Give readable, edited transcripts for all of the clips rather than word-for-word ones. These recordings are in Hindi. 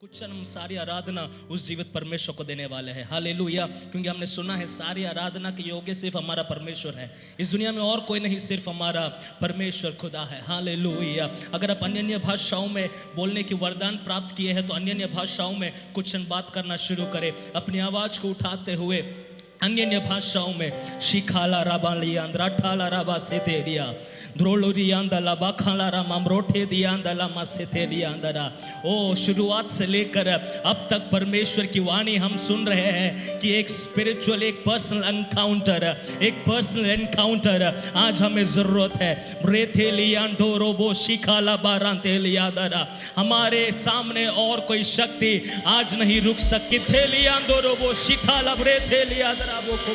कुछ हम सारी आराधना उस जीवित परमेश्वर को देने वाले हैं। हालेलुया। क्योंकि हमने सुना है सारी आराधना के योग्य सिर्फ हमारा परमेश्वर है। इस दुनिया में और कोई नहीं, सिर्फ हमारा परमेश्वर खुदा है। हालेलुया। अगर आप अन्य भाषाओं में बोलने की वरदान प्राप्त किए हैं तो अन्य भाषाओं में कुछ बात करना शुरू करें। अपनी आवाज को उठाते हुए अन्य भाषाओं में शिखाला राबा लियांद्रा ठाला राबा सेतेरिया द्रोलोरियांदला बाखाला रामा मरोठे दियांदला मासेते लियांदरा। ओ शुरुआत से लेकर अब तक परमेश्वर की वाणी हम सुन रहे हैं कि एक स्पिरिचुअल, एक पर्सनल एनकाउंटर आज हमें जरूरत है। रेथे लियांदो रोबो शिखाला बारांते लियांदरा। हमारे सामने और कोई शक्ति आज नहीं रुक सकती। थे लियांदो रोबो शिखाला ब्रेथे लियांदरा वो को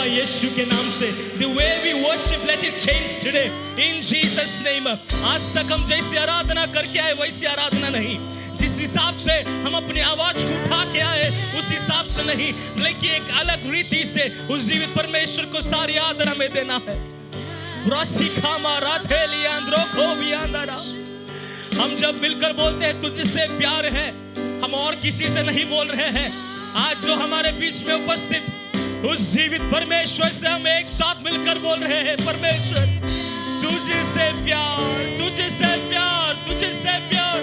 बाबा यीशु के नाम से the way we worship let it change today in Jesus name। आज तक हम जैसी आराधना करके आए वैसी आराधना नहीं, जिस हिसाब से हम अपनी आवाज को उठा के आए उस हिसाब से नहीं, बल्कि एक अलग रीति से उस जीवित परमेश्वर को सारी आराधना में देना है। हम जब मिलकर बोलते हैं तुझसे प्यार है, हम और किसी से नहीं बोल रहे हैं। आज जो हमारे बीच में उपस्थित उस जीवित परमेश्वर से हम एक साथ मिलकर बोल रहे हैं, परमेश्वर तुझसे प्यार, तुझसे प्यार, तुझसे प्यार।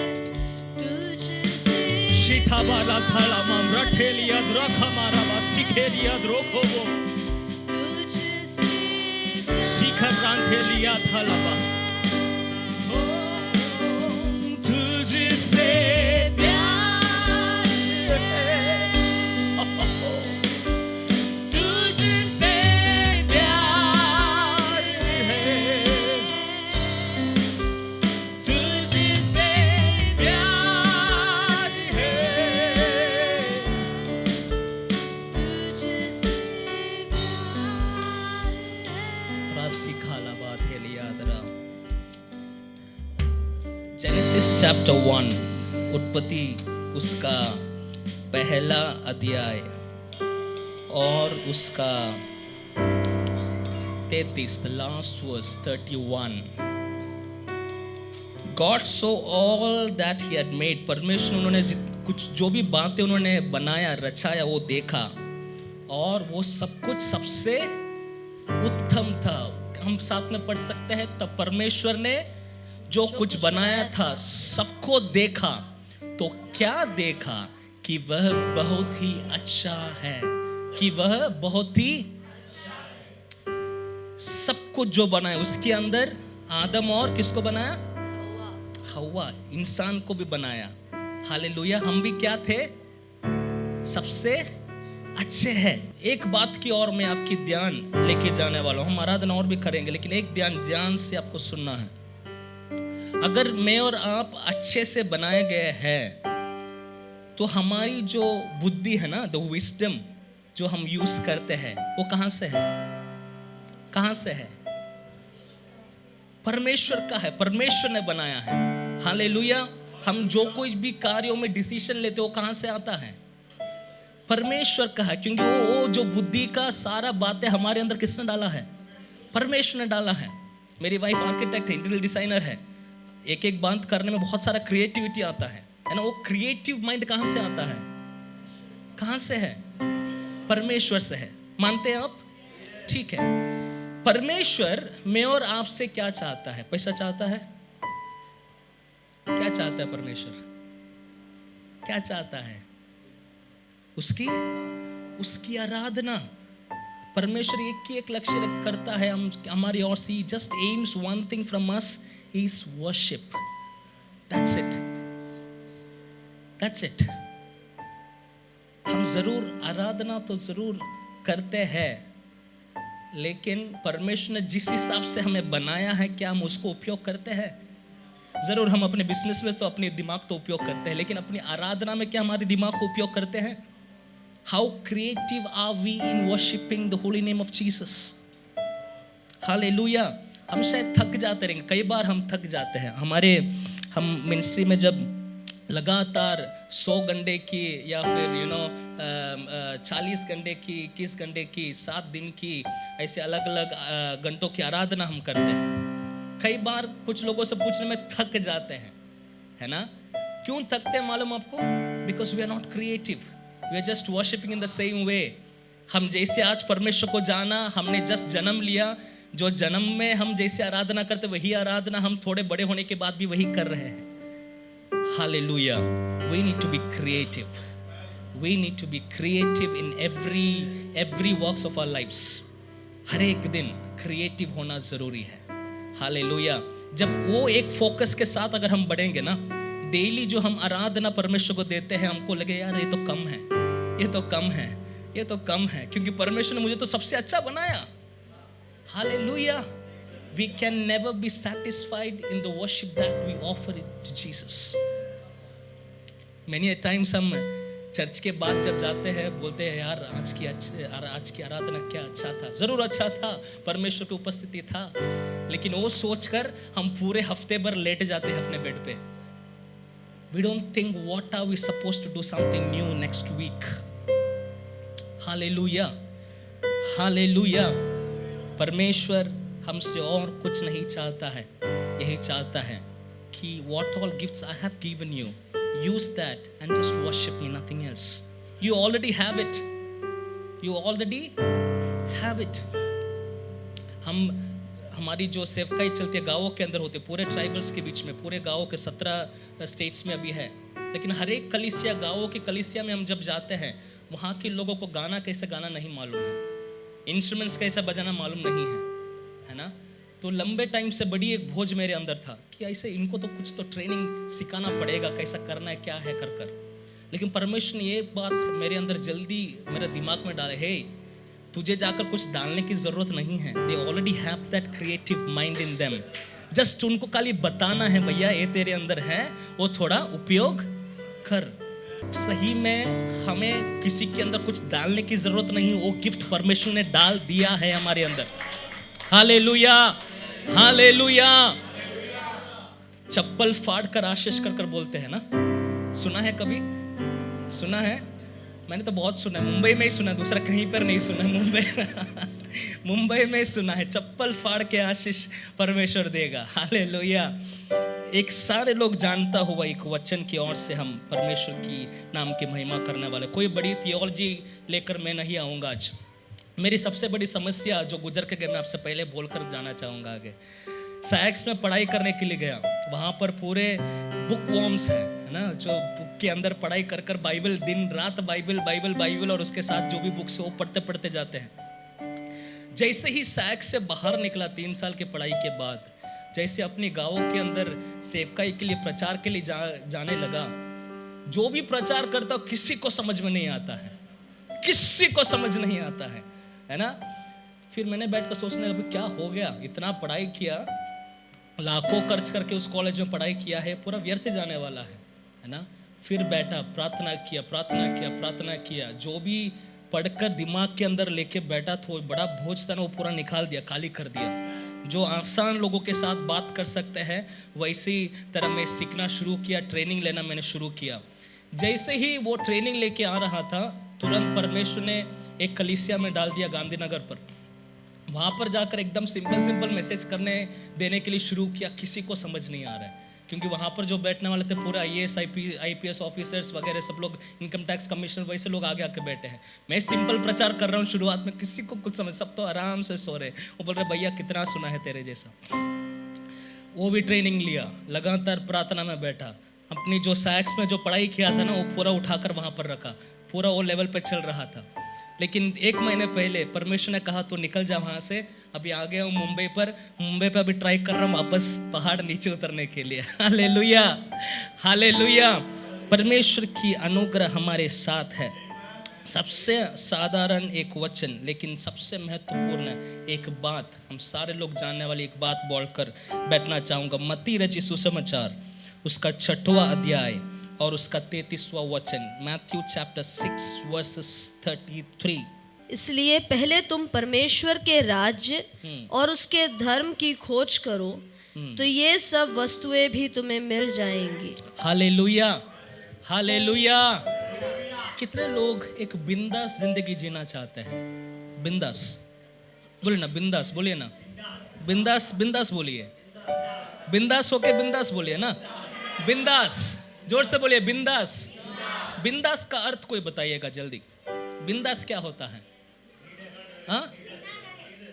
शीठा बाला थाला माम रठेलिया द्रखा मारा बा सिखेलिया द्रोखो वो शिखर रांधेलिया थाला बा तुझसे प्यार है, तुझसे प्यार है, तुझसे प्यार है, तुझसे प्यार है। राशि खाला बात है लिया दरा। जेनेसिस चैप्टर 1, उत्पत्ति उसका पहला अध्याय और उसका 33, the last verse 31। God saw all that he had made। परमेश्वर उन्होंने कुछ जो भी बातें उन्होंने बनाया रचाया वो देखा और वो सब कुछ सबसे उत्तम था। हम साथ में पढ़ सकते हैं, तब परमेश्वर ने जो कुछ बनाया था सबको देखा तो क्या देखा कि वह बहुत ही अच्छा है, कि वह बहुत ही सब कुछ जो बनाया उसके अंदर आदम और किसको बनाया? हव्वा, इंसान को भी बनाया। हालेलुया। हम भी क्या थे? सबसे अच्छे हैं। एक बात की और मैं आपकी ध्यान लेके जाने वाला हूं। हम आराधना और भी करेंगे लेकिन एक ध्यान से आपको सुनना है। अगर मैं और आप अच्छे से बनाए गए हैं तो हमारी जो बुद्धि है ना, द विजडम जो हम यूज करते हैं वो कहां से है? कहां से है? परमेश्वर का है, परमेश्वर ने बनाया है। हालेलुया। हम जो कोई भी कार्यों में डिसीजन लेते हो कहां से आता है? परमेश्वर का है, क्योंकि वो जो बुद्धि का सारा बातें हमारे अंदर किसने डाला है? परमेश्वर ने डाला है। मेरी वाइफ आर्किटेक्ट है, इंटीरियर डिजाइनर है। एक एक बात करने में बहुत सारा क्रिएटिविटी आता है ना। वो क्रिएटिव माइंड कहां से आता है? कहां से है? परमेश्वर से है। मानते हैं आप? ठीक है। परमेश्वर मैं और आपसे क्या चाहता है? पैसा चाहता है? क्या चाहता है परमेश्वर? क्या चाहता है? उसकी आराधना। परमेश्वर एक लक्ष्य करता है हमारी ओर से। Just AIIMS one thing from us is worship। That's it। That's it। हम जरूर आराधना तो जरूर करते हैं लेकिन परमेश्वर ने जिस हिसाब से हमें बनाया है क्या हम उसको उपयोग करते हैं? जरूर हम अपने बिजनेस में तो अपने दिमाग तो उपयोग करते हैं लेकिन अपनी आराधना में क्या हमारे दिमाग को उपयोग करते हैं? How creative are we in worshiping the holy name of Jesus? Hallelujah। हम शायद थक जाते रहेंगे, कई बार हम थक जाते हैं। हम मिनिस्ट्री में जब लगातार 100 घंटे की या फिर 40 घंटे की, 21 घंटे की, 7 दिन की, ऐसे अलग अलग घंटों की आराधना हम करते हैं। कई बार कुछ लोगों से पूछने में थक जाते हैं, है ना? क्यों थकते हैं मालूम आपको? Because we are not creative, we are just worshipping in the same way. हम जैसे आज परमेश्वर को जाना, हमने जस्ट जन्म लिया, जो जन्म में हम जैसे आराधना करते वही आराधना हम थोड़े बड़े होने के बाद भी वही कर रहे हैं। Hallelujah. We need to be creative। We need to be creative in every works of our lives। हर एक दिन क्रिएटिव होना जरूरी है। हालेलुया। जब वो एक फोकस के साथ अगर हम बढ़ेंगे ना, डेली जो हम आराधना परमेश्वर को देते हैं, हमको लगे यार ये तो कम है, ये तो कम है, ये तो कम है, क्योंकि परमेश्वर ने मुझे तो सबसे अच्छा बनाया। Hallelujah। We can never be satisfied in the worship that we offer it to Jesus। Many a times हम चर्च के बाद जब जाते हैं बोलते हैं यार आज की आराधना क्या अच्छा था। जरूर अच्छा था, परमेश्वर की उपस्थिति था, लेकिन वो सोचकर हम पूरे हफ्ते भर लेट जाते हैं अपने बेड पे। We don't think what are we supposed to do something new next week. Hallelujah, Hallelujah. परमेश्वर हमसे और कुछ नहीं चाहता है, यही चाहता है कि what all gifts I have given you, use that and just worship me, nothing else. You already have it. You already have it. हमारी जो सेवकाई चलती है गाँवों के अंदर होते, पूरे ट्राइबल्स के बीच में, पूरे गाँवों के 17 स्टेट्स में अभी है, लेकिन हर एक कलीसिया, गाँवों की कलीसिया में हम जब जाते हैं, वहाँ के लोगों को गाना कैसे गाना नहीं मालूम है, इंस्ट्रूमेंट्स कैसे बजाना मालूम नहीं है ना। तो लंबे टाइम से बड़ी एक भोज मेरे अंदर था कि ऐसे इनको तो कुछ तो ट्रेनिंग सिखाना पड़ेगा, कैसा करना है, क्या है कर। लेकिन परमेश्वर ने ये बात मेरे अंदर जल्दी मेरे दिमाग में डाले, हे तुझे जाकर कुछ डालने की जरूरत नहीं है, they already have that creative mind in them, just उनको खाली बताना है भैया ये तेरे अंदर है, वो थोड़ा उपयोग कर। सही में हमें किसी के अंदर कुछ डालने की जरूरत नहीं, वो गिफ्ट परमेश्वर ने डाल दिया है हमारे अंदर। Hallelujah, hallelujah. चप्पल फाड़ कर आशीष कर बोलते हैं ना, सुना है कभी? सुना है? मैंने तो बहुत सुना है, मुंबई में ही सुना है, दूसरा कहीं पर नहीं सुना है। मुंबई में सुना है, चप्पल फाड़ के आशीष परमेश्वर देगा। हालेलुया। एक सारे लोग जानता हुआ एक वचन की ओर से हम परमेश्वर की नाम की महिमा करने वाले। कोई बड़ी थियोलॉजी लेकर मैं नहीं आऊँगा आज। मेरी सबसे बड़ी समस्या जो गुजर के गए, मैं आपसे पहले बोलकर जाना चाहूँगा आगे। सैक्स में पढ़ाई करने के लिए गया, वहाँ पर पूरे बुक वॉर्म्स है ना, जो बुक के अंदर पढ़ाई कर बाइबल, दिन रात बाइबल और उसके साथ जो भी बुक्स है वो पढ़ते जाते हैं। जैसे ही सैक्स से बाहर निकला 3 साल की पढ़ाई के बाद, जैसे अपने गाँवों के अंदर सेवकाई के लिए, प्रचार के लिए जाने लगा, जो भी प्रचार करता किसी को समझ में नहीं आता है, किसी को समझ नहीं आता है ना। फिर मैंने बैठ कर सोचने लगा क्या हो गया, इतना पढ़ाई किया, लाखों खर्च करके उस कॉलेज में पढ़ाई किया है, पूरा व्यर्थ जाने वाला है ना। फिर बैठा, प्रार्थना किया, जो भी पढ़कर दिमाग के अंदर लेके बैठा था, बड़ा बोझ था ना, वो पूरा निकाल दिया, खाली कर दिया। जो आसान लोगों के साथ बात कर सकते हैं वैसी तरह मैं सीखना शुरू किया, ट्रेनिंग लेना मैंने शुरू किया। जैसे ही वो ट्रेनिंग लेके आ रहा था, तुरंत परमेश्वर ने एक कलीसिया में डाल दिया गांधीनगर पर। वहाँ पर जाकर एकदम सिंपल मैसेज करने देने के लिए शुरू किया। किसी को समझ नहीं आ रहा है, क्योंकि वहाँ पर जो बैठने वाले थे पूरा IAS IPS ऑफिसर्स वगैरह सब लोग, इनकम टैक्स कमिश्नर, वैसे लोग आगे आके बैठे हैं। मैं सिंपल प्रचार कर रहा हूँ शुरुआत में, किसी को कुछ समझ, सब तो आराम से सो रहे। वो बोल रहे भैया कितना सुना है तेरे जैसा। वो भी ट्रेनिंग लिया, लगातार प्रार्थना में बैठा, अपनी जो सैक्स में जो पढ़ाई किया था ना वो पूरा उठाकर वहाँ पर रखा, पूरा वो लेवल पे चल रहा था। लेकिन 1 महीने पहले परमेश्वर ने कहा तो निकल जा वहाँ से। अभी आ गया हूँ मुंबई पे अभी ट्राई कर रहा हूँ वापस पहाड़ नीचे उतरने के लिए। Hallelujah, hallelujah. परमेश्वर की अनुग्रह हमारे साथ है। सबसे साधारण एक वचन, लेकिन सबसे महत्वपूर्ण एक बात, हम सारे लोग जानने वाली एक बात बोलकर बैठना चाहूँगा। मत्ती रचित सुसमाचार उसका 6वां अध्याय और उसका 33वां वचन, मैथ्यू चैप्टर 6 वर्सेस 33। इसलिए पहले तुम परमेश्वर के राज्य और उसके धर्म की खोज करो, तो ये सब वस्तुएं भी तुम्हें मिल जाएंगी। Hallelujah, hallelujah. कितने लोग एक बिंदास जिंदगी जीना चाहते हैं? बिंदास बोलिए ना, बिंदास बोलिए ना, बिंदास बोलिए, बिंदास होके बिंदास बोलिए ना, बिंदास, जोर से बोलिए बिंदास। बिंदास का अर्थ कोई बताइएगा जल्दी। बिंदास क्या होता है? हाँ,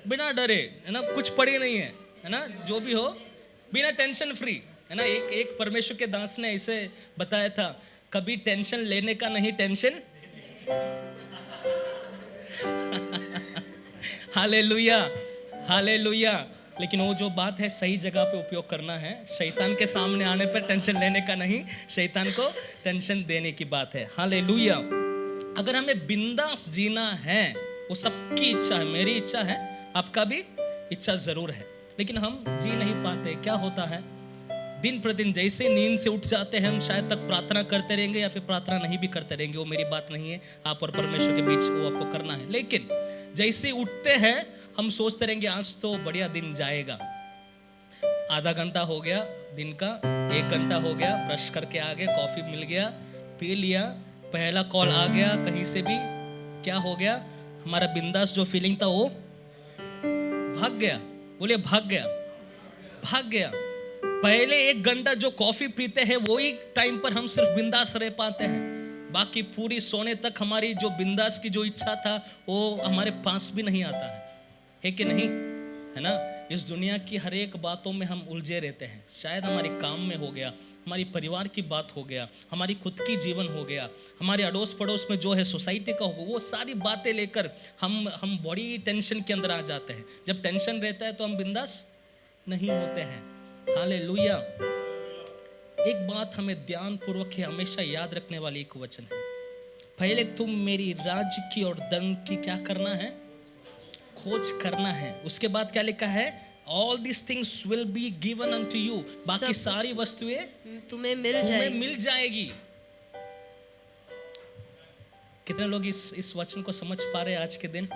बिना डरे, है ना, कुछ पड़े नहीं है ना, जो भी हो बिना टेंशन फ्री, है ना। एक परमेश्वर के दास ने ऐसे बताया था, कभी टेंशन लेने का नहीं, टेंशन हालेलुया, हालेलुया। लेकिन वो जो बात है सही जगह पे उपयोग करना है। शैतान के सामने आने पर टेंशन लेने का नहीं, शैतान को टेंशन देने की बात है। हालेलुया। अगर हमें बिंदास जीना है, वो सबकी इच्छा है, मेरी इच्छा है, आपका भी इच्छा जरूर है, लेकिन हम जी नहीं पाते। क्या होता है, दिन प्रतिदिन जैसे नींद से उठ जाते हैं हम, शायद तक प्रार्थना करते रहेंगे या फिर प्रार्थना नहीं भी करते रहेंगे, वो मेरी बात नहीं है, आप और परमेश्वर के बीच वो आपको करना है। लेकिन जैसे उठते हैं हम सोचते रहेंगे आज तो बढ़िया दिन जाएगा। आधा घंटा हो गया दिन का, 1 घंटा हो गया, ब्रश करके आ गए, कॉफी मिल गया, पी लिया, पहला कॉल आ गया कहीं से भी, क्या हो गया, हमारा बिंदास जो फीलिंग था वो भाग गया। बोलिए भाग गया, भाग गया। पहले 1 घंटा जो कॉफी पीते हैं वही टाइम पर हम सिर्फ बिंदास रह पाते हैं, बाकी पूरी सोने तक हमारी जो बिंदास की जो इच्छा था वो हमारे पास भी नहीं आता है कि नहीं, है ना। इस दुनिया की हर एक बातों में हम उलझे रहते हैं, शायद हमारे काम में हो गया, हमारी परिवार की बात हो गया, हमारी खुद की जीवन हो गया, हमारे अड़ोस पड़ोस में जो है सोसाइटी का होगा, वो सारी बातें लेकर हम बड़ी टेंशन के अंदर आ जाते हैं। जब टेंशन रहता है तो हम बिंदास नहीं होते हैं। हालेलुया। एक बात हमें ध्यान पूर्वक हमेशा याद रखने वाली एक वचन है, पहले तुम मेरी राज्य की और धर्म की क्या करना है, खोज करना है। उसके बाद क्या लिखा है, all this things will be given unto you, बाकी सारी वस्तुएं तुम्हें मिल जाएगी। कितने लोग इस वचन को समझ पा रहे हैं आज के दिन।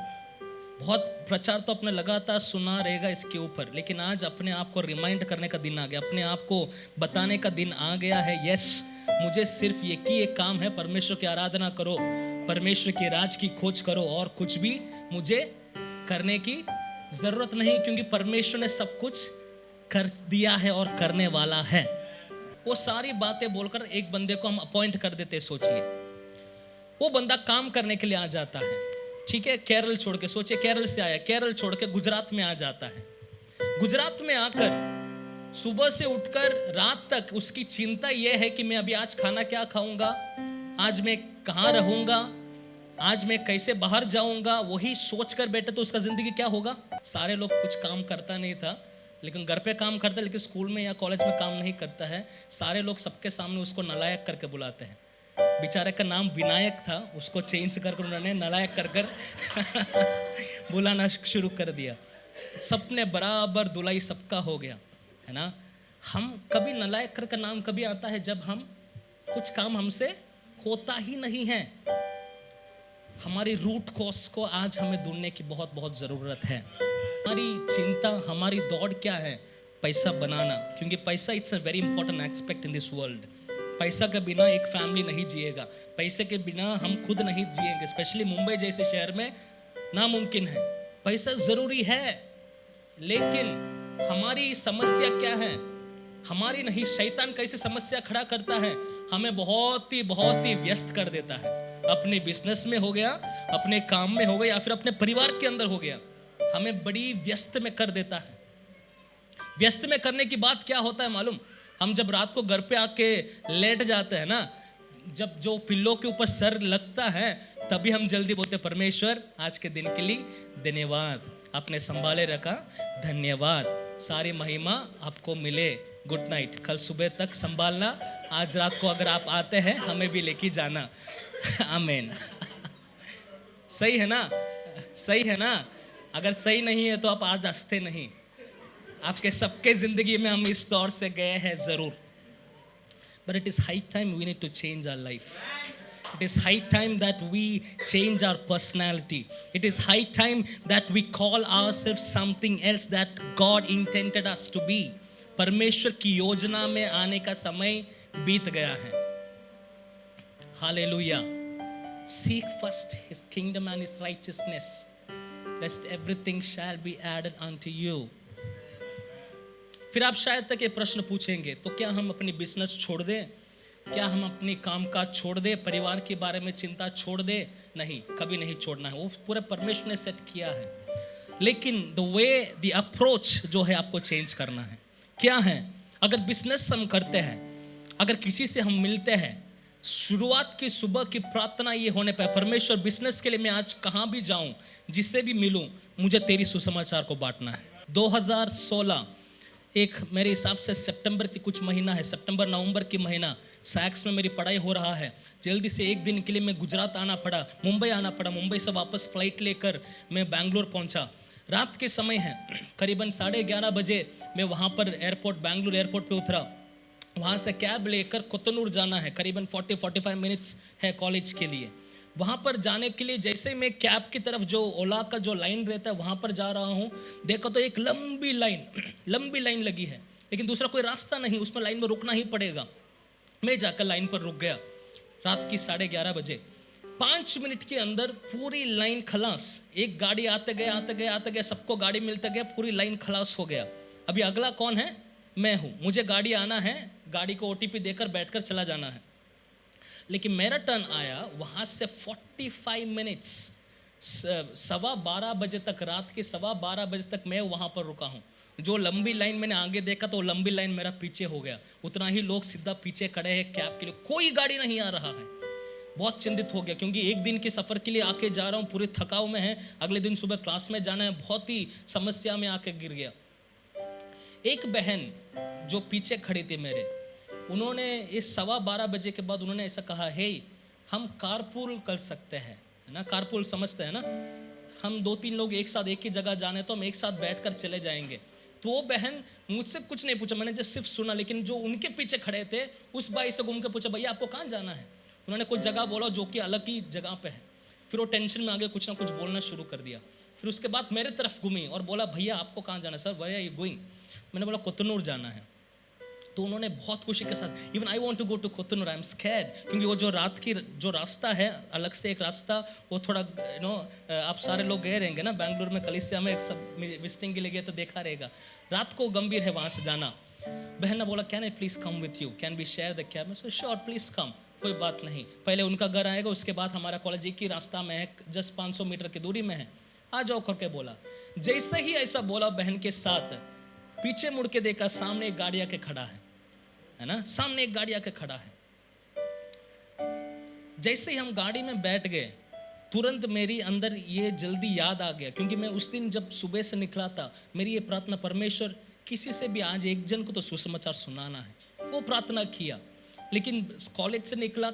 बहुत प्रचार तो अपने लगातार सुना रहेगा इसके ऊपर, लेकिन आज अपने आप को रिमाइंड करने का दिन आ गया, अपने आप को बताने का दिन आ गया है, यस मुझे सिर्फ एक काम है, परमेश्वर की आराधना करो, परमेश्वर के राज की खोज करो, और कुछ भी मुझे करने की जरूरत नहीं, क्योंकि परमेश्वर ने सब कुछ कर दिया है और करने वाला है। वो सारी बातें बोलकर एक बंदे को हम अपॉइंट कर देते। सोचिए वो बंदा काम करने के लिए आ जाता है, ठीक है, केरल छोड़ के, सोचिए केरल से आया, केरल छोड़ के गुजरात में आ जाता है। गुजरात में आकर सुबह से उठकर रात तक उसकी चिंता यह है कि मैं अभी आज खाना क्या खाऊंगा, आज मैं कहाँ रहूंगा, आज मैं कैसे बाहर जाऊंगा, वही सोच कर बैठे तो उसका जिंदगी क्या होगा। सारे लोग कुछ काम करता नहीं था, लेकिन घर पे काम करता है, लेकिन स्कूल में या कॉलेज में काम नहीं करता है। सारे लोग सबके सामने उसको नालायक करके बुलाते हैं। बेचारे का नाम विनायक था, उसको चेंज कर उन्होंने नालायक कर बुलाना शुरू कर दिया। सबने बराबर धुलाई सबका हो गया, है ना। हम कभी नालायक कर का नाम कभी आता है जब हम कुछ काम हमसे होता ही नहीं है। हमारी रूट कॉज को आज हमें ढूंढने की बहुत बहुत ज़रूरत है। हमारी चिंता, हमारी दौड़ क्या है, पैसा बनाना, क्योंकि पैसा it's a very important aspect in this world. पैसा के बिना एक फैमिली नहीं जिएगा, पैसे के बिना हम खुद नहीं जिएंगे, स्पेशली मुंबई जैसे शहर में नामुमकिन है। पैसा ज़रूरी है, लेकिन हमारी समस्या क्या है, हमारी नहीं, शैतान कैसे समस्या खड़ा करता है, हमें बहुत ही व्यस्त कर देता है। अपने बिजनेस में हो गया, अपने काम में हो गया, या फिर अपने परिवार के अंदर हो गया, हमें बड़ी व्यस्त में कर देता है। व्यस्त में करने की बात क्या होता है मालूम, हम जब रात को घर पे आके लेट जाते हैं ना, जब जो पिल्लो के ऊपर सर लगता है, तभी हम जल्दी बोलते परमेश्वर आज के दिन के लिए धन्यवाद, आपने संभाले रखा, धन्यवाद, सारी महिमा आपको मिले, गुड नाइट, कल सुबह तक संभालना, आज रात को अगर आप आते हैं हमें भी लेके जाना। आमीन। सही है ना, सही है ना। अगर सही नहीं है तो आप आज हंसते नहीं, आपके सबके जिंदगी में हम इस दौर से गए हैं जरूर। But it is high time we need to change our life. It is high time that we change our personality. It is high time that we call ourselves something else that God intended us to be. परमेश्वर की योजना में आने का समय बीत गया है। Hallelujah. Seek first His kingdom and His righteousness, lest everything shall be added unto you. फिर आप शायद तक ये प्रश्न पूछेंगे, तो क्या हम अपनी बिजनेस छोड़ दें, क्या हम अपनी कामकाज छोड़ दें, परिवार के बारे में चिंता छोड़ दें? नहीं, कभी नहीं छोड़ना है, वो पूरे परमेश्वर ने सेट किया है। लेकिन द वे, द अप्रोच जो है आपको चेंज करना है। क्या है? अगर बिजनेस हम करते हैं, अगर किसी से हम मिलते हैं, शुरुआत की सुबह की प्रार्थना ये होने पर, परमेश्वर बिजनेस के लिए मैं आज कहाँ भी जाऊँ, जिससे भी मिलूँ, मुझे तेरी सुसमाचार को बांटना है। 2016 एक मेरे हिसाब से सितंबर की कुछ महीना है, सितंबर नवंबर की महीना, सैक्स में मेरी पढ़ाई हो रहा है। जल्दी से एक दिन के लिए मैं गुजरात आना पड़ा, मुंबई आना पड़ा। मुंबई से वापस फ्लाइट लेकर मैं बैंगलोर पहुंचा। रात के समय है, करीबन 11:30 बजे मैं वहाँ पर एयरपोर्ट, बैंगलोर एयरपोर्ट पे उतरा। वहाँ से कैब लेकर कोतनूर जाना है, करीबन 40-45 मिनट्स है कॉलेज के लिए। वहाँ पर जाने के लिए जैसे ही मैं कैब की तरफ, जो ओला का जो लाइन रहता है वहाँ पर जा रहा हूँ, देखो तो एक लंबी लाइन लगी है, लेकिन दूसरा कोई रास्ता नहीं, उसमें लाइन में रुकना ही पड़ेगा। मैं जाकर लाइन पर रुक गया, रात की 11:30 बजे। 5 मिनट के अंदर पूरी लाइन खलास, एक गाड़ी आते गए, सबको गाड़ी मिलते गए, पूरी लाइन खलास हो गया। अभी अगला कौन है? मैं हूँ। मुझे गाड़ी आना है, गाड़ी को OTP देकर बैठकर चला जाना है। लेकिन मेरा टर्न आया, वहाँ से 45 मिनट्स, 12:15 बजे तक, रात के 12:15 बजे तक मैं वहाँ पर रुका हूँ। जो लंबी लाइन मैंने आगे देखा तो लंबी लाइन मेरा पीछे हो गया, उतना ही लोग सीधा पीछे खड़े हैं कैब के लिए, कोई गाड़ी नहीं आ रहा है। बहुत चिंतित हो गया, क्योंकि एक दिन के सफ़र के लिए आके जा रहा हूँ, पूरे थकाव में है, अगले दिन सुबह क्लास में जाना है, बहुत ही समस्या में आके गिर गया। एक बहन जो पीछे खड़ी थी मेरे, उन्होंने इस 12:15 बजे के बाद उन्होंने ऐसा कहा, हे हम कारपूल कर सकते हैं, है ना, कारपूल समझते हैं ना, हम 2-3 लोग एक साथ एक ही जगह जाने, तो हम एक साथ बैठकर चले जाएंगे। तो वो बहन मुझसे कुछ नहीं पूछा, मैंने जस्ट सिर्फ सुना, लेकिन जो उनके पीछे खड़े थे उस भाई से घूम के पूछा, भैया आपको कहाँ जाना है? उन्होंने कुछ जगह बोला जो कि अलग ही जगह पे है। फिर वो टेंशन में आगे कुछ ना कुछ बोलना शुरू कर दिया। फिर उसके बाद मेरे तरफ घूमी और बोला, भैया आपको कहाँ जाना है? सर भैया ये गोइंग। मैंने बोला कोतनूर जाना है। तो उन्होंने बहुत खुशी के साथ, even I want to go to Kotnur, I am scared, क्योंकि वो जो रात की जो रास्ता है, अलग से एक रास्ता, वो थोड़ा आप सारे लोग गए रहेंगे ना बैंगलोर में, कलिसिया में सब विजिटिंग के लिए गए तो देखा रहेगा, रात को गंभीर है वहाँ से जाना। बहन ने बोला, can I please come with you, can be share the cab? मैं सर श्योर प्लीज कम, कोई बात नहीं, पहले उनका घर आएगा, उसके बाद हमारा कॉलेज एक ही रास्ता में है, जस्ट 500 मीटर की दूरी में है, आ जाओ करके बोला। जैसे ही ऐसा बोला बहन के साथ, पीछे मुड़ के देखा, सामने एक गाड़ी आके खड़ा है ना, सामने एक गाड़ी आके खड़ा है। जैसे ही हम गाड़ी में बैठ गए, तुरंत मेरी अंदर ये जल्दी याद आ गया, क्योंकि मैं उस दिन जब सुबह से निकला था, मेरी ये प्रार्थना, परमेश्वर किसी से भी आज एक जन को तो सुसमाचार सुनाना है, वो प्रार्थना किया। लेकिन कॉलेज से निकला,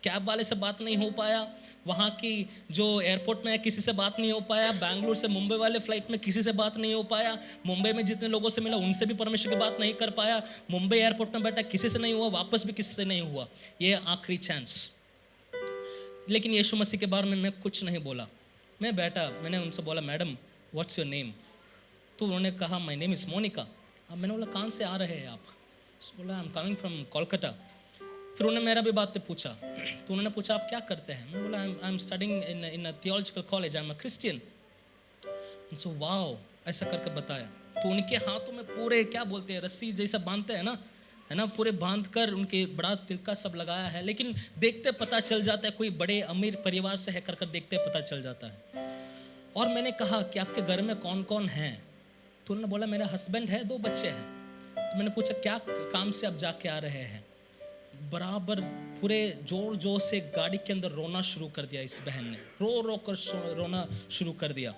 कैब वाले से बात नहीं हो पाया, वहाँ की जो एयरपोर्ट में है किसी से बात नहीं हो पाया, बैंगलोर से मुंबई वाले फ्लाइट में किसी से बात नहीं हो पाया, मुंबई में जितने लोगों से मिला उनसे भी परमेश्वर की बात नहीं कर पाया, मुंबई एयरपोर्ट में बैठा किसी से नहीं हुआ, वापस भी किसी से नहीं हुआ, ये आखिरी चांस। लेकिन यीशु मसीह के बारे में मैं कुछ नहीं बोला। मैं बैठा, मैंने उनसे बोला, मैडम व्हाट्स योर नेम? तो उन्होंने कहा, माय नेम इज़ मोनिका। अब मैंने बोला, कहाँ से आ रहे हैं आप? बोला, I am coming from Kolkata. फिर उन्होंने मेरा भी बात पूछा, तो उन्होंने पूछा, आप क्या करते हैं? मैंने बोला, I am studying in a theological college, I am a Christian. So wow, ऐसा करके बताया। तो उनके हाथों में पूरे क्या बोलते हैं, रस्सी जैसा बांधते हैं ना, है ना, पूरे बांध कर उनके बड़ा तिलका सब लगाया है, लेकिन देखते पता चल जाता है कोई बड़े अमीर परिवार से है, कर देखते पता चल जाता है। और मैंने कहा कि आपके घर में कौन कौन है? तो उन्होंने बोला, मेरा हस्बैंड है, 2 बच्चे हैं। तो मैंने पूछा, क्या काम से आप जाके आ रहे हैं? बराबर पूरे जोर जोर से गाड़ी के अंदर रोना शुरू कर दिया इस बहन ने, रो रो कर रोना शुरू कर दिया।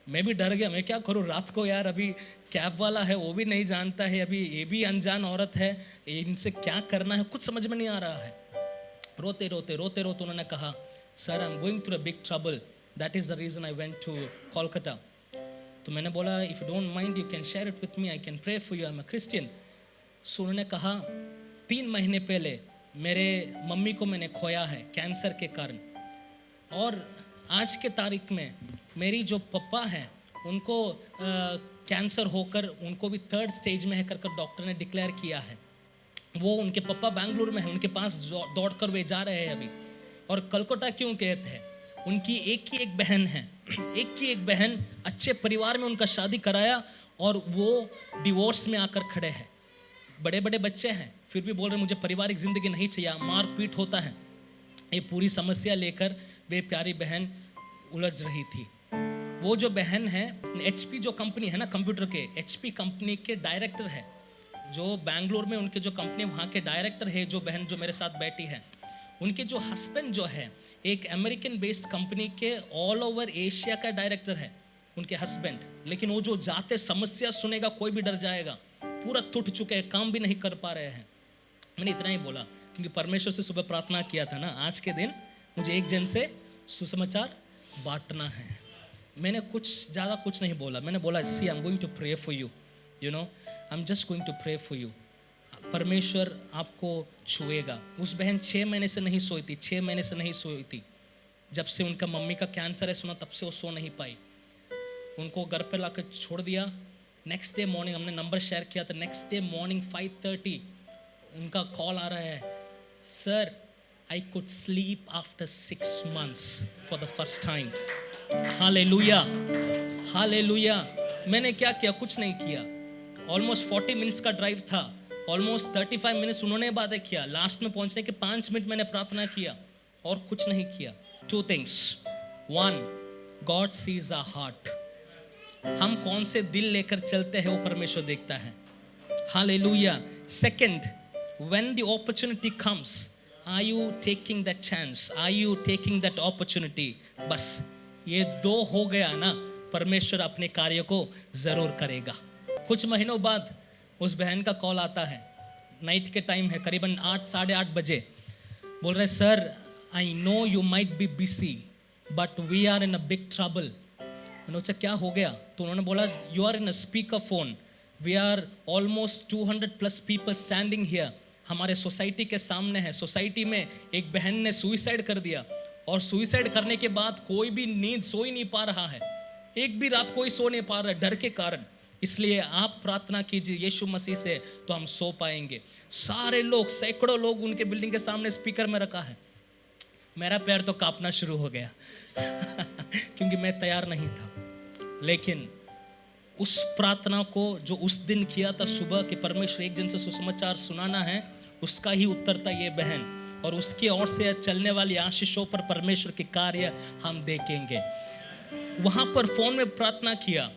मैं भी डर गया, मैं क्या करूँ रात को यार, अभी कैब वाला है वो भी नहीं जानता है, अभी ये भी अनजान औरत है, इनसे क्या करना है कुछ समझ में नहीं आ रहा है। रोते रोते उन्होंने कहा, sir I am going through a big trouble, that is the reason I went to Kolkata. तो मैंने बोला, if you don't mind you can share it with me, I can pray for you, I am a Christian. So उन्होंने कहा, 3 महीने पहले मेरे मम्मी को मैंने खोया है कैंसर के कारण, और आज के तारीख में मेरी जो पप्पा हैं उनको कैंसर होकर उनको भी 3rd स्टेज में है कर डॉक्टर ने डिक्लेयर किया है। वो उनके पप्पा बैंगलोर में हैं, उनके पास दौड़ कर वे जा रहे हैं अभी। और कलकत्ता क्यों कहते हैं, उनकी एक ही एक बहन है, एक ही एक बहन, अच्छे परिवार में उनका शादी कराया और वो डिवोर्स में आकर खड़े हैं, बड़े बड़े बच्चे हैं, फिर भी बोल रहे मुझे पारिवारिक जिंदगी नहीं चाहिए, मार पीट होता है। ये पूरी समस्या लेकर वे प्यारी बहन उलझ रही थी। वो जो बहन है, HP जो कंपनी है ना कंप्यूटर के, HP कंपनी के डायरेक्टर है, जो बैंगलोर में उनके जो कंपनी वहाँ के डायरेक्टर है, जो बहन जो मेरे साथ बैठी है, उनके जो हस्बैंड जो है एक अमेरिकन बेस्ड कंपनी के ऑल ओवर एशिया का डायरेक्टर है उनके हस्बैंड। लेकिन वो जो जाते समस्या सुनेगा कोई भी डर जाएगा, पूरा टूट चुके हैं, काम भी नहीं कर पा रहे हैं। मैंने इतना ही बोला क्योंकि परमेश्वर से सुबह प्रार्थना किया था ना, आज के दिन मुझे एक जन से सुसमाचार बांटना है। मैंने ज़्यादा कुछ नहीं बोला, मैंने बोला, see I am going to pray for you, you know, I am just going to pray for you. परमेश्वर आपको छुएगा। उस बहन 6 महीने से नहीं सोई थी, 6 महीने से नहीं सोई थी। जब से उनका मम्मी का कैंसर है सुना, तब से वो सो नहीं पाई। उनको घर पे लाकर छोड़ दिया। नेक्स्ट डे मॉर्निंग हमने नंबर शेयर किया था, नेक्स्ट डे मॉर्निंग 5:30 उनका कॉल आ रहा है, sir I could sleep after 6 months for the first time. Hallelujah, hallelujah. मैंने क्या किया? कुछ नहीं किया। ऑलमोस्ट 40 मिनट्स का ड्राइव था, ऑलमोस्ट 35 मिनट्स उन्होंने बातें किया, लास्ट में पहुंचने के 5 मिनट मैंने प्रार्थना किया और कुछ नहीं किया। 2 things, 1, God sees our heart. हम कौन से दिल लेकर चलते हैं वो परमेश्वर देखता है। Hallelujah. Second, when the opportunity comes, are you taking that chance, are you taking that opportunity? बस ये 2 हो गया ना, परमेश्वर अपने कार्य को जरूर करेगा। कुछ महीनों बाद उस बहन का कॉल आता है, नाइट के टाइम है, करीबन 8, 8:30 बजे। बोल रहे, sir I know you might be busy but we are in a big trouble. मैंने पूछा क्या हो गया? तो उन्होंने बोला, you are in a speaker phone, we are almost 200+ people standing here. हमारे सोसाइटी के सामने है, सोसाइटी में एक बहन ने सुइसाइड कर दिया और सुइसाइड करने के बाद कोई भी नींद सो ही नहीं पा रहा है, एक भी रात कोई सो नहीं पा रहा है डर के कारण। इसलिए आप प्रार्थना कीजिए यीशु मसीह से, तो हम सो पाएंगे। सारे लोग, सैकड़ों लोग उनके बिल्डिंग के सामने स्पीकर में रखा है। मेरा पैर तो कांपना शुरू हो गया क्योंकि मैं तैयार नहीं था। लेकिन उस प्रार्थना को जो उस दिन किया था सुबह कि परमेश्वर एक जन से सुसमाचार सुनाना है, उसका ही उत्तर था ये बहन, और उसकी ओर से चलने वाली आशीषों पर परमेश्वर के कार्य हम देखेंगे। वहां पर फोन में प्रार्थना किया।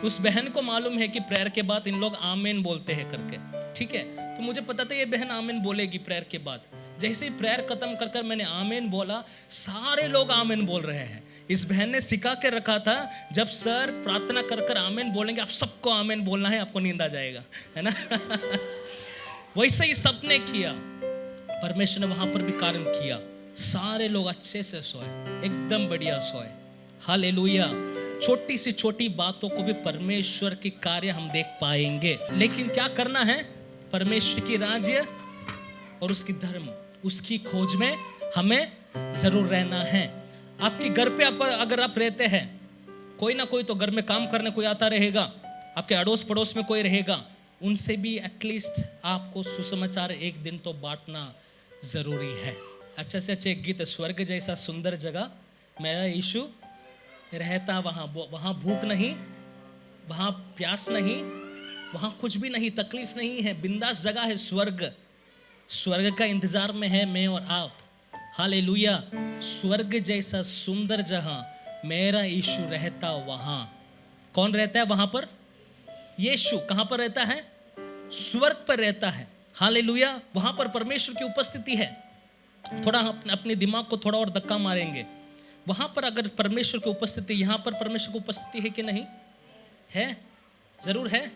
उस बहन को मालूम है कि प्रेयर के बाद इन लोग आमीन बोलते हैं करके, ठीक है? तो मुझे पता था ये बहन आमीन बोलेगी प्रेयर के बाद। जैसे ही प्रेयर खत्म कर मैंने आमीन बोला, सारे लोग आमीन बोल रहे हैं। इस बहन ने सिखा के रखा था, जब सर प्रार्थना कर आमीन बोलेंगे आप सबको आमीन बोलना है, आपको नींद आ जाएगा, है ना? वैसे ही सबने किया। परमेश्वर ने वहां पर भी कार्य किया, सारे लोग अच्छे से सोए, एकदम बढ़िया सोए। हालेलुया। छोटी सी छोटी बातों को भी परमेश्वर की कार्य हम देख पाएंगे। लेकिन क्या करना है? परमेश्वर की राज्य और उसकी धर्म, उसकी खोज में हमें जरूर रहना है। आपके घर पे अगर आप रहते हैं, कोई ना कोई तो घर में काम करने कोई आता रहेगा, आपके अड़ोस पड़ोस में कोई रहेगा, उनसे भी एटलीस्ट आपको सुसमाचार एक दिन तो बांटना जरूरी है। अच्छा से अच्छा एक गीत है, स्वर्ग जैसा सुंदर जगह मेरा यीशु रहता वहाँ, वहाँ भूख नहीं, वहाँ प्यास नहीं, वहाँ कुछ भी नहीं, तकलीफ नहीं है, बिंदास जगह है स्वर्ग। स्वर्ग का इंतजार में है मैं और आप। हालेलुया। स्वर्ग जैसा सुंदर जहां मेरा यीशु रहता वहां। कौन रहता है वहां पर? यीशु। कहां पर रहता है? स्वर्ग पर रहता है। हालेलुया। वहां पर परमेश्वर की उपस्थिति है। थोड़ा अपने दिमाग को थोड़ा और धक्का मारेंगे। वहां पर अगर परमेश्वर की उपस्थिति, यहां पर परमेश्वर की उपस्थिति है कि नहीं है? जरूर है।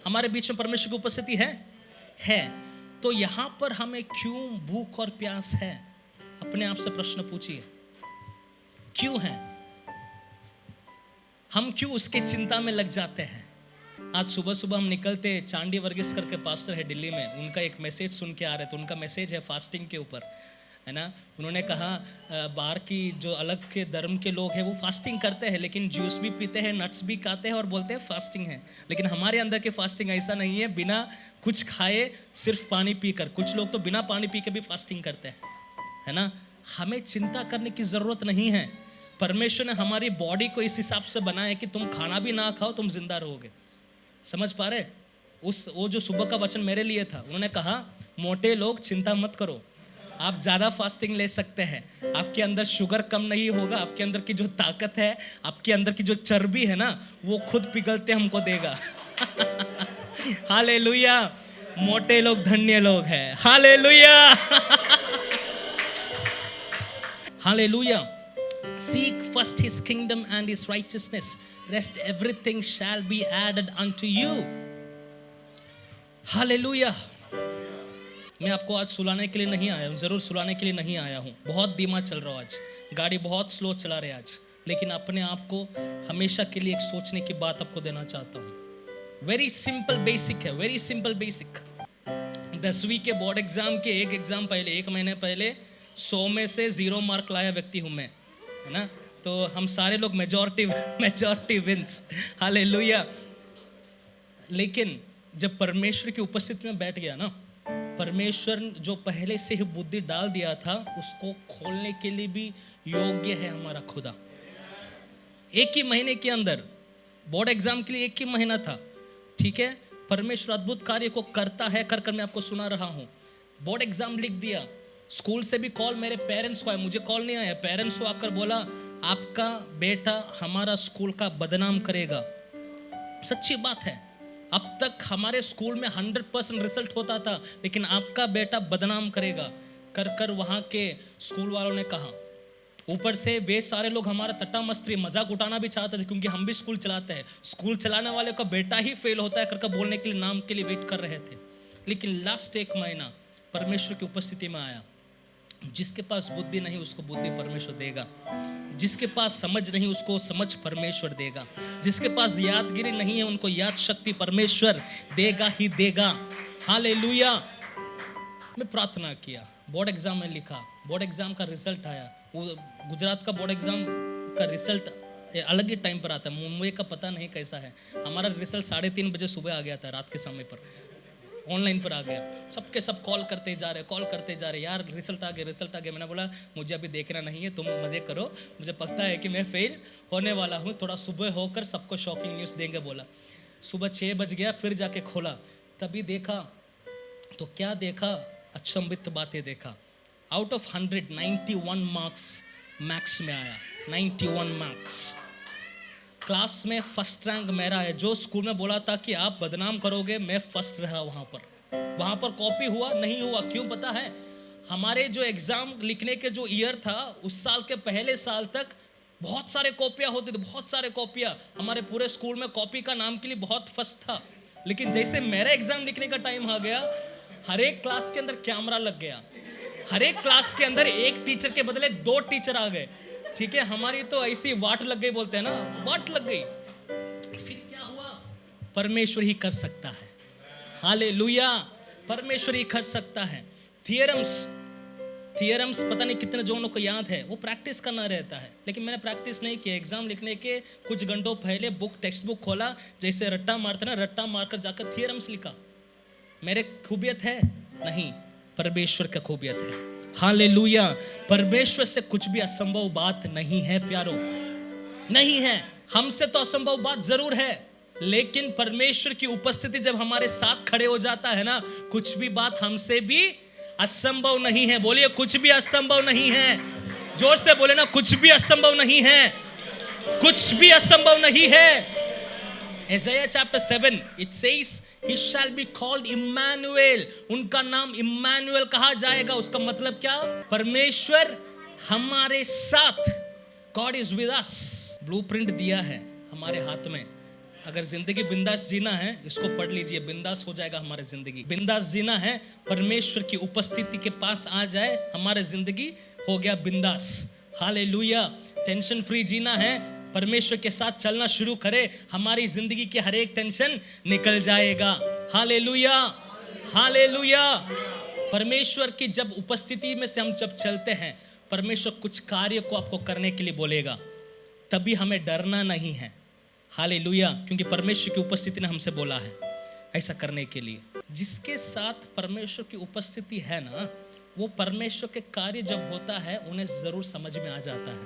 हमारे बीच में परमेश्वर की उपस्थिति है। तो यहां पर हमें क्यों भूख और प्यास है? अपने आप से प्रश्न पूछिए, क्यों है? हम क्यों उसके चिंता में लग जाते हैं? आज सुबह सुबह हम निकलते, चांडी वर्गीस करके पास्टर है दिल्ली में, उनका एक मैसेज सुन के आ रहे थे। उनका मैसेज है फास्टिंग के ऊपर, है ना? उन्होंने कहा बाहर की जो अलग के धर्म के लोग हैं वो फास्टिंग करते हैं, लेकिन जूस भी पीते हैं, नट्स भी खाते हैं और बोलते हैं फास्टिंग है। लेकिन हमारे अंदर के फास्टिंग ऐसा नहीं है, बिना कुछ खाए सिर्फ पानी पीकर। कुछ लोग तो बिना पानी पी के भी फास्टिंग करते हैं, है ना? हमें चिंता करने की जरूरत नहीं है। परमेश्वर ने हमारी बॉडी को इस हिसाब से बनाया कि तुम खाना भी ना खाओ तुम जिंदा रहोगे। समझ पा रहे? वो जो सुबह का वचन मेरे लिए था, उन्होंने कहा मोटे लोग चिंता मत करो, आप ज़्यादा फास्टिंग ले सकते हैं, आपके अंदर शुगर कम नहीं होगा, आपके अंदर की जो ताकत है, आपके अंदर की जो चर्बी है ना, वो खुद पिघलते हमको देगा। हालेलुया। मोटे लोग धन्य लोग हैं। Hallelujah. Hallelujah. Seek first his kingdom and his righteousness, rest everything shall be added unto you. Hallelujah. मैं आपको आज सुलाने के लिए नहीं आया हूँ, जरूर सुलाने के लिए नहीं आया हूँ। बहुत धीमा चल रहा हूँ आज, गाड़ी बहुत स्लो चला रहे आज, लेकिन अपने आप को हमेशा के लिए एक सोचने की बात आपको देना चाहता हूँ। वेरी सिंपल बेसिक है, वेरी सिंपल बेसिक। 10वीं के बोर्ड एग्जाम के एक एग्जाम पहले, एक महीने पहले 100 में से 0 मार्क लाया व्यक्ति हूँ मैं, है ना। तो हम सारे लोग मेजॉरिटी विंस, हालेलुया। लेकिन जब परमेश्वर की उपस्थिति में बैठ गया ना, परमेश्वर जो पहले से ही बुद्धि डाल दिया था उसको खोलने के लिए भी योग्य है हमारा खुदा। एक ही महीने के अंदर, बोर्ड एग्जाम के लिए एक ही महीना था, ठीक है, परमेश्वर अद्भुत कार्य को करता है। कर मैं आपको सुना रहा हूँ। बोर्ड एग्जाम लिख दिया, स्कूल से भी कॉल मेरे पेरेंट्स को आया, मुझे कॉल नहीं आया, पेरेंट्स को आकर बोला आपका बेटा हमारा स्कूल का बदनाम करेगा। सच्ची बात है, अब तक हमारे स्कूल में 100% रिजल्ट होता था, लेकिन आपका बेटा बदनाम करेगा। कर वहाँ के स्कूल वालों ने कहा। ऊपर से वे सारे लोग हमारा टट्टा मस्ती मजाक उठाना भी चाहते थे, क्योंकि हम भी स्कूल चलाते हैं। स्कूल चलाने वाले का बेटा ही फेल होता है कर बोलने के लिए, नाम के लिए वेट कर रहे थे। लेकिन लास्ट एक महीना परमेश्वर की उपस्थिति में आया। जिसके पास बुद्धि नहीं उसको बुद्धि परमेश्वर देगा, जिसके पास समझ नहीं उसको समझ परमेश्वर देगा, जिसके पास यादगिरी नहीं है उनको याद शक्ति परमेश्वर देगा ही देगा। हालेलुया। मैं प्रार्थना किया, बोर्ड एग्जाम में लिखा, बोर्ड एग्जाम का रिजल्ट आया। वो गुजरात का बोर्ड एग्जाम का रिजल्ट अलग ही टाइम पर आता है, मुंबई का पता नहीं कैसा है। हमारा रिजल्ट 3:30 बजे सुबह आ गया था, रात के समय पर ऑनलाइन पर आ गया। सबके सब कॉल करते जा रहे, यार रिजल्ट आ गया। मैंने बोला मुझे अभी देखना नहीं है, तुम मजे करो, मुझे पता है कि मैं फेल होने वाला हूँ, थोड़ा सुबह होकर सबको शॉकिंग न्यूज़ देंगे बोला। सुबह 6 बज गया, फिर जाके खोला, तभी देखा तो क्या देखा, अचंभित बातें देखा। आउट ऑफ 100 91 मार्क्स मैक्स में आया, 91 मार्क्स। क्लास में फर्स्ट रैंक मेरा है। जो स्कूल में बोला था कि आप बदनाम करोगे, मैं फर्स्ट रहा वहाँ पर कॉपी हुआ नहीं हुआ, क्यों पता है? हमारे जो एग्जाम लिखने के जो ईयर था, उस साल के पहले साल तक बहुत सारे कॉपियाँ होती थी, बहुत सारे कॉपियाँ। हमारे पूरे स्कूल में कॉपी का नाम के लिए बहुत फर्स्ट था। लेकिन जैसे मेरा एग्जाम लिखने का टाइम आ गया, हर एक क्लास के अंदर कैमरा लग गया, हर एक क्लास के अंदर एक टीचर के बदले 2 टीचर आ गए, ठीक है। हमारी तो ऐसी वाट लग गई, बोलते हैं ना, वाट लग गई। फिर क्या हुआ? परमेश्वर ही कर सकता है, हालेलुया। परमेश्वर ही कर सकता है। थियरम्स पता नहीं कितने जो लोगों को याद है, वो प्रैक्टिस करना रहता है, लेकिन मैंने प्रैक्टिस नहीं किया। एग्जाम लिखने के कुछ घंटों पहले टेक्स्ट बुक खोला, जैसे रट्टा मारते ना, रट्टा मारकर जाकर थियरम्स लिखा। मेरे खूबियत है? नहीं, परमेश्वर का खूबियत है, हालेलुया। परमेश्वर से कुछ भी असंभव बात नहीं है प्यारो, नहीं है। हमसे तो असंभव बात जरूर है, लेकिन परमेश्वर की उपस्थिति जब हमारे साथ खड़े हो जाता है ना, कुछ भी बात हमसे भी असंभव नहीं है। बोलिए, कुछ भी असंभव नहीं है। जोर से बोले ना, कुछ भी असंभव नहीं है, कुछ भी असंभव नहीं है। Isaiah chapter 7 it says he shall be called Emmanuel, उनका नाम इम्मानुएल कहा जाएगा। उसका मतलब क्या? परमेश्वर हमारे साथ, God is with us। Blueprint दिया है हमारे हाथ में। अगर जिंदगी बिंदास जीना है, इसको पढ़ लीजिए, बिंदास हो जाएगा हमारी जिंदगी। बिंदास जीना है, परमेश्वर की उपस्थिति के पास आ जाए, हमारी जिंदगी हो गया बिंदास, हालेलुया। टेंशन फ्री जीना है, परमेश्वर के साथ चलना शुरू करे, हमारी जिंदगी के हर एक टेंशन निकल जाएगा, हालेलुया, हालेलुया। परमेश्वर की जब उपस्थिति में से हम जब चलते हैं, परमेश्वर कुछ कार्य को आपको करने के लिए बोलेगा, तभी हमें डरना नहीं है, हालेलुया। क्योंकि परमेश्वर की उपस्थिति ने हमसे बोला है ऐसा करने के लिए। जिसके साथ परमेश्वर की उपस्थिति है ना, वो परमेश्वर के कार्य जब होता है उन्हें जरूर समझ में आ जाता है,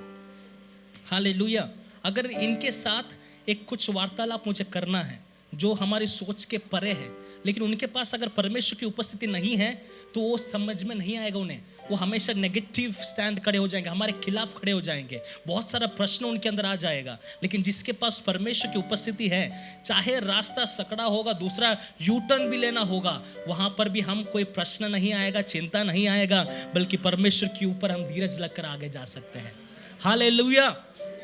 हालेलुया। अगर इनके साथ एक कुछ वार्तालाप मुझे करना है जो हमारी सोच के परे है, लेकिन उनके पास अगर परमेश्वर की उपस्थिति नहीं है तो वो समझ में नहीं आएगा उन्हें। वो हमेशा नेगेटिव स्टैंड खड़े हो जाएंगे, हमारे खिलाफ खड़े हो जाएंगे, बहुत सारा प्रश्न उनके अंदर आ जाएगा। लेकिन जिसके पास परमेश्वर की उपस्थिति है, चाहे रास्ता सकड़ा होगा, दूसरा यू टर्न भी लेना होगा, वहां पर भी हम कोई प्रश्न नहीं आएगा, चिंता नहीं आएगा, बल्कि परमेश्वर के ऊपर हम धीरज लगकर आगे जा सकते हैं, हालेलुया।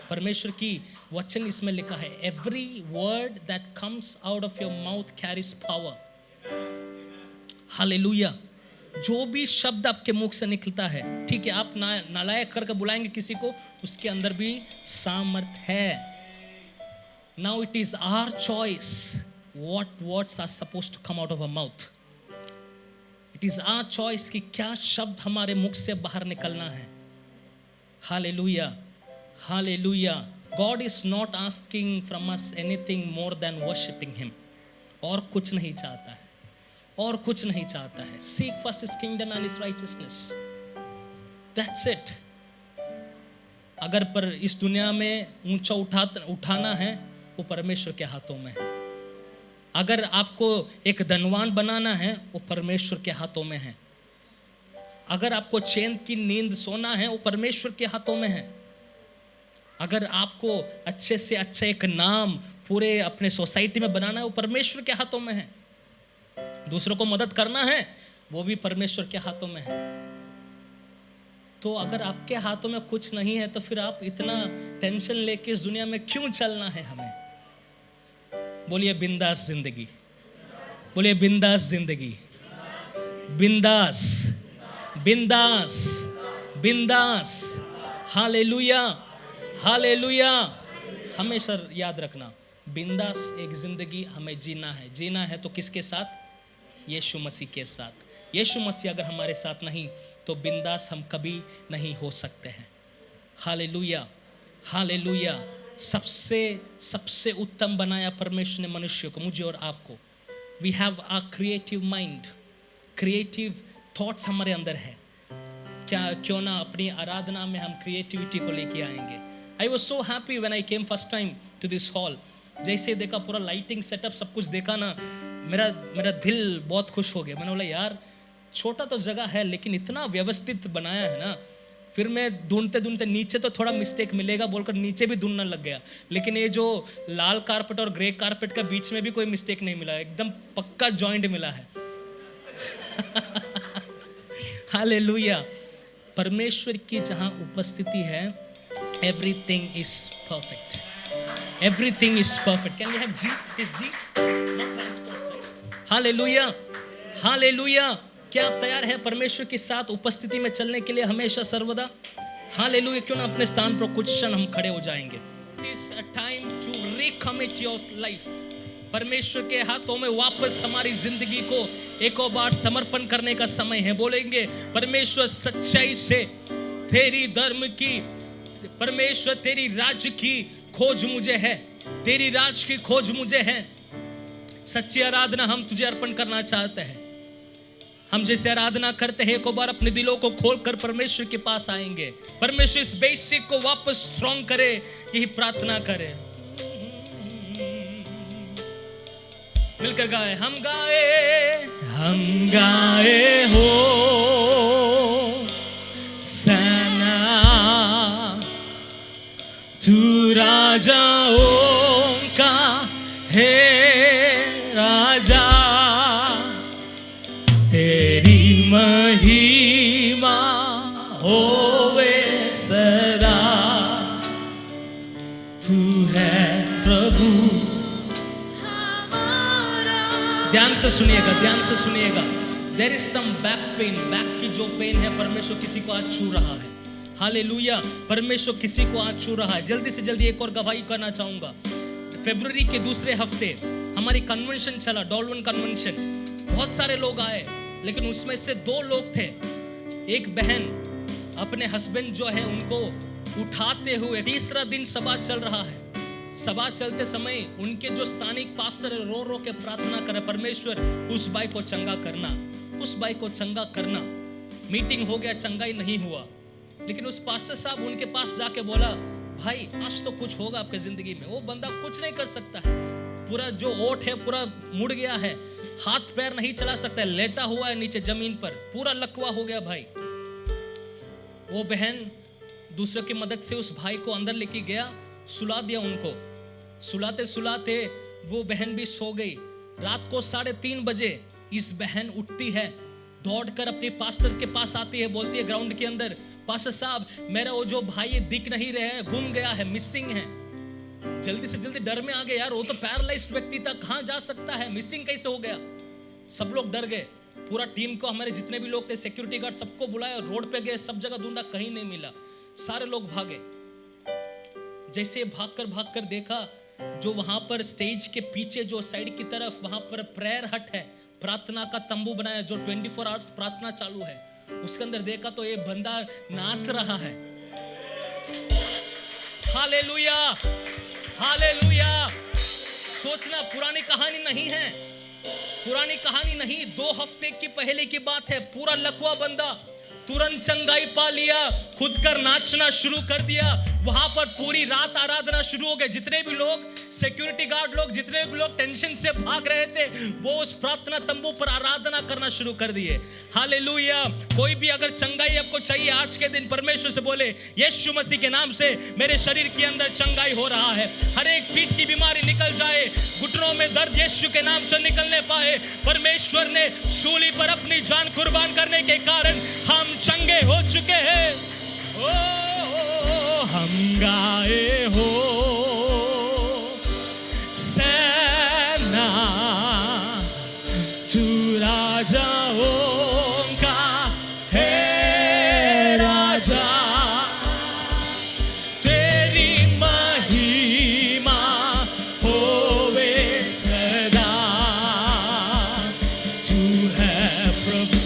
परमेश्वर की वचन इसमें लिखा है, every word that comes out of your mouth carries power, hallelujah. जो भी शब्द आपके मुख से निकलता है, ठीक है, आप नालायक करके बुलाएंगे किसी को, उसके अंदर भी सामर्थ है। Now it is our choice what words are supposed to come out of our mouth. It is our choice कि क्या शब्द हमारे मुख से बाहर निकलना है। Hallelujah, hallelujah. God is not asking from us anything more than worshipping him. और कुछ नहीं चाहता है, और कुछ नहीं चाहता है। Seek first his kingdom and his righteousness, that's it. अगर पर इस दुनिया में ऊंचा उठाना है वो परमेश्वर के हाथों में है। अगर आपको एक धनवान बनाना है वो परमेश्वर के हाथों में है। अगर आपको चैन की नींद सोना है वो परमेश्वर के हाथों में है। अगर आपको अच्छे से अच्छा एक नाम पूरे अपने सोसाइटी में बनाना है वो परमेश्वर के हाथों में है। दूसरों को मदद करना है वो भी परमेश्वर के हाथों में है। तो अगर आपके हाथों में कुछ नहीं है तो फिर आप इतना टेंशन लेके इस दुनिया में क्यों चलना है हमें? बोलिए बिंदास जिंदगी, बोलिए बिंदास जिंदगी, बिंदास, बिंदास, बिंदास। Hallelujah, hallelujah. हमेशा याद रखना, बिंदास एक जिंदगी हमें जीना है। जीना है तो किसके साथ? यीशु मसीह के साथ। यीशु मसीह अगर हमारे साथ नहीं तो बिंदास हम कभी नहीं हो सकते हैं। Hallelujah, hallelujah. सबसे उत्तम बनाया परमेश्वर ने मनुष्य को, मुझे और आपको। We have a creative mind, creative thoughts हमारे अंदर है। क्या क्यों ना अपनी आराधना में हम क्रिएटिविटी को लेके आएंगे। I was so happy when I came first time to this hall. जैसे देखा पूरा लाइटिंग सेटअप सब कुछ देखा ना, मेरा दिल बहुत खुश हो गया। मैंने बोला यार छोटा तो जगह है लेकिन इतना व्यवस्थित बनाया है ना। फिर मैं ढूंढते ढूंढते नीचे तो थोड़ा मिस्टेक मिलेगा बोलकर नीचे भी ढूंढने लग गया, लेकिन ये जो लाल कारपेट और ग्रे कारपेट का बीच में भी कोई मिस्टेक नहीं मिला, एकदम पक्का जॉइंट मिला है। हालेलुया। परमेश्वर की जहां उपस्थिति है everything is perfect, everything is perfect. Can we have G? Is G not transports, right? Hallelujah, hallelujah. क्या आप तैयार हैं परमेश्वर के साथ उपस्थिति में चलने के लिए हमेशा सर्वदा? हालेलुया। क्यों ना अपने स्थान पर कुछ क्षण हम खड़े हो जाएंगे। This is a time to recommit your life। परमेश्वर के हाथों में वापस हमारी जिंदगी को एक और बार समर्पण करने का समय है। बोलेंगे परमेश्वर सच्चाई से तेरी धर्म की, परमेश्वर तेरी राज्य की खोज मुझे है, तेरी राज की खोज मुझे है। सच्ची आराधना हम तुझे अर्पण करना चाहते हैं। हम जैसे आराधना करते हैं एक बार अपने दिलों को खोलकर परमेश्वर के पास आएंगे। परमेश्वर इस बेसिक को वापस स्ट्रॉन्ग करे, यही प्रार्थना करें। मिलकर गाए, हम गाए हो सना तू राजाओं का है राजा, तेरी महिमा होवे सदा, तू है प्रभु हमारा। ध्यान से सुनिएगा, ध्यान से सुनिएगा। There is some back pain, back की जो पेन है परमेश्वर किसी को आज छू रहा है। हालेलुया। परमेश्वर किसी को आज छू रहा है। जल्दी से जल्दी एक और गवाही करना चाहूंगा। फरवरी के दूसरे हफ्ते हमारी कन्वेंशन चला, डॉल्वन कन्वेंशन। बहुत सारे लोग आए लेकिन उसमें से 2 लोग थे। एक बहन अपने हस्बैंड जो है उनको उठाते हुए, तीसरा दिन सभा चल रहा है। सभा चलते समय उनके जो स्थानिक पास्टर है रो रो के प्रार्थना करे, परमेश्वर उस बाई को चंगा करना, उस बाई को चंगा करना। मीटिंग हो गया, चंगा ही नहीं हुआ। लेकिन उस पास्टर साहब उनके पास जाके बोला, भाई आज तो कुछ होगा आपके जिंदगी में। वो बंदा कुछ नहीं कर सकता है, पूरा जो ओठ है पूरा मुड़ गया है, हाथ पैर नहीं चला सकता है, लेटा हुआ है नीचे जमीन पर, पूरा लकवा हो गया भाई। वो बहन दूसरों की मदद से उस भाई को अंदर लेके गया, सुला दिया उनको। सुलाते सुलाते वो बहन भी सो गई। रात को 3:30 बजे इस बहन उठती है, दौड़कर अपने पास्टर के पास आती है, बोलती है ग्राउंड के अंदर, पास्टर साहब मेरा वो जो भाई है दिख नहीं रहे है, गुम गया है, मिसिंग है। जल्दी से जल्दी डर में आ गए, यार वो तो पैरालाइज्ड व्यक्ति था, कहां जा सकता है, मिसिंग कैसे हो गया। सब लोग डर गए। पूरा टीम को, हमारे जितने भी लोग थे, सिक्योरिटी गार्ड सबको बुलाया, रोड पे गए, सब जगह ढूंढा, कहीं नहीं मिला। सारे लोग भागे। जैसे भागकर देखा जो वहां पर स्टेज के पीछे जो साइड की तरफ वहां पर प्रेयर हट है, प्रार्थना का तंबू बनाया जो 24 आवर्स प्रार्थना चालू है, उसके अंदर देखा तो ये बंदा नाच रहा है। Hallelujah, hallelujah. सोचना, पुरानी कहानी नहीं है, पुरानी कहानी नहीं, 2 हफ्ते की पहले की बात है। पूरा लकवा बंदा तुरंत चंगाई पा लिया, खुद कर नाचना शुरू कर दिया। वहां पर पूरी रात आराधना शुरू हो गई। जितने भी लोग, सिक्योरिटी गार्ड लोग, जितने भी लोग टेंशन से भाग रहे थे, वो उस प्रार्थना तंबू पर आराधना करना शुरू कर दिए। हालेलुया। कोई भी अगर चंगाई आपको चाहिए आज के दिन, परमेश्वर से बोले, यीशु मसीह के नाम से मेरे शरीर के अंदर चंगाई हो रहा है। हर एक पीठ की बीमारी निकल जाए, घुटनों में दर्द यीशु के नाम से निकलने पाए। परमेश्वर ने सूली पर अपनी जान कुर्बान करने के कारण हम चंगे हो चुके हैं। ओ हम गाए हो सेना, तू राजाओं का है राजा, तेरी महिमा होवे सदा, तू है प्रभु।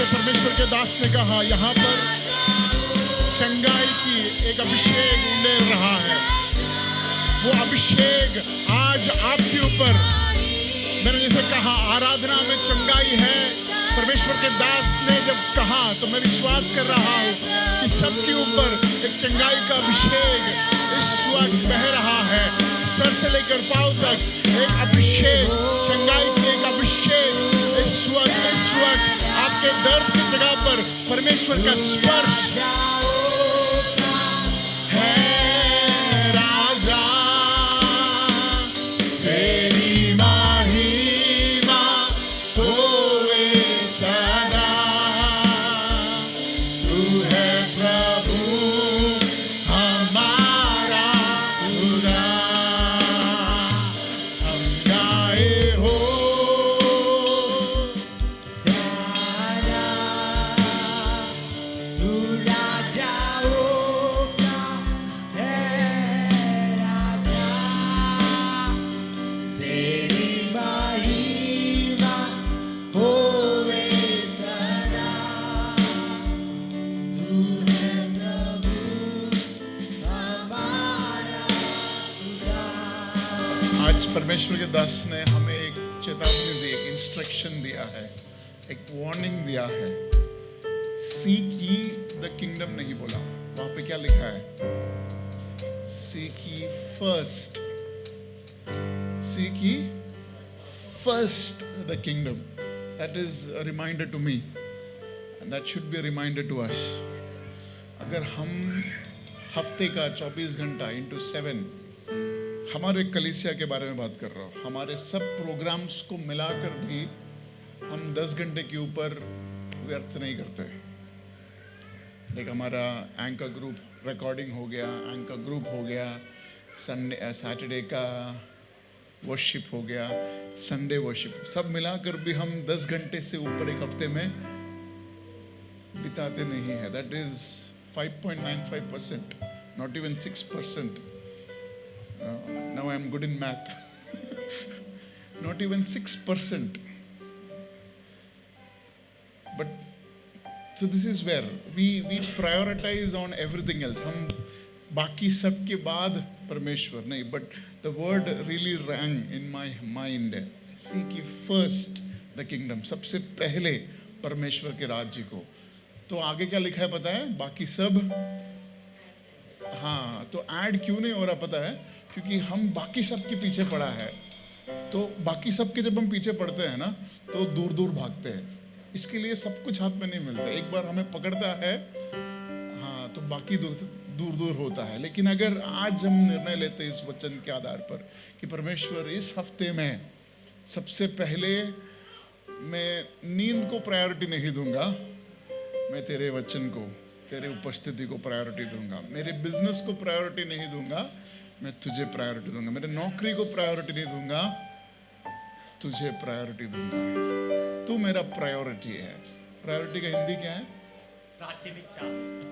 परमेश्वर के दास ने कहा, यहाँ पर चंगाई की एक अभिषेक उड़े रहा है। वो अभिषेक आज आपके ऊपर, मैंने जैसे कहा आराधना में चंगाई है। परमेश्वर के दास ने जब कहा तो मैं विश्वास कर रहा हूँ कि सबके ऊपर एक चंगाई का अभिषेक इस वक्त बह रहा है। सर से लेकर पांव तक एक अभिषेक, चंगाई की एक अभिषेक इस वक्त आपके दर्द की जगह पर परमेश्वर का स्पर्श है। राजा तेरी महिमा होवे सदा, तू है प्रभु हमारा खुदा। हम गाए हो परमेश्वर के दास ने हमें एक चेतावनी दी, एक इंस्ट्रक्शन दिया है, एक वार्निंग दिया है। सीक ye द किंगडम नहीं बोला, वहां पे क्या लिखा है? Seek ye first, seek ye first the kingdom. That is a reminder to me and that should be a reminder to us. अगर हम हफ्ते का 24 घंटा इंटू 7, हमारे कलीसिया के बारे में बात कर रहा हूँ, हमारे सब प्रोग्राम्स को मिलाकर भी हम 10 घंटे के ऊपर व्यर्थ नहीं करते। लाइक हमारा एंकर ग्रुप रिकॉर्डिंग हो गया, एंकर ग्रुप हो गया, सैटरडे का वर्शिप हो गया, संडे वर्शिप, सब मिलाकर भी हम 10 घंटे से ऊपर एक हफ्ते में बिताते नहीं है। That is 5.95%, not even 6%. Now I am good in math. Not even 6%. But so this is where we prioritize on everything else. हम बाकी सब के बाद परमेश्वर नहीं, but the word really rang in my mind. Seek ye first the kingdom. सबसे पहले परमेश्वर के राज्य को। तो आगे क्या लिखा है पता है? बाकी सब, हाँ, तो ऐड क्यों नहीं हो रहा पता है? क्योंकि हम बाकी सब के पीछे पड़ा है। तो बाकी सब के जब हम पीछे पड़ते हैं ना, तो दूर दूर भागते हैं। इसके लिए सब कुछ हाथ में नहीं मिलता। एक बार हमें पकड़ता है, हाँ, तो बाकी दूर दूर होता है। लेकिन अगर आज हम निर्णय लेते हैं इस वचन के आधार पर कि परमेश्वर इस हफ्ते में सबसे पहले मैं नींद को प्रायोरिटी नहीं दूंगा, मैं तेरे वचन को, तेरे उपस्थिति को प्रायोरिटी दूंगा। मेरे बिजनेस को प्रायोरिटी नहीं दूंगा, मैं तुझे प्रायोरिटी दूंगा। मेरे नौकरी को प्रायोरिटी नहीं दूंगा, तुझे प्रायोरिटी दूंगा। तू मेरा प्रायोरिटी है। प्रायोरिटी का हिंदी क्या है? प्राथमिकता।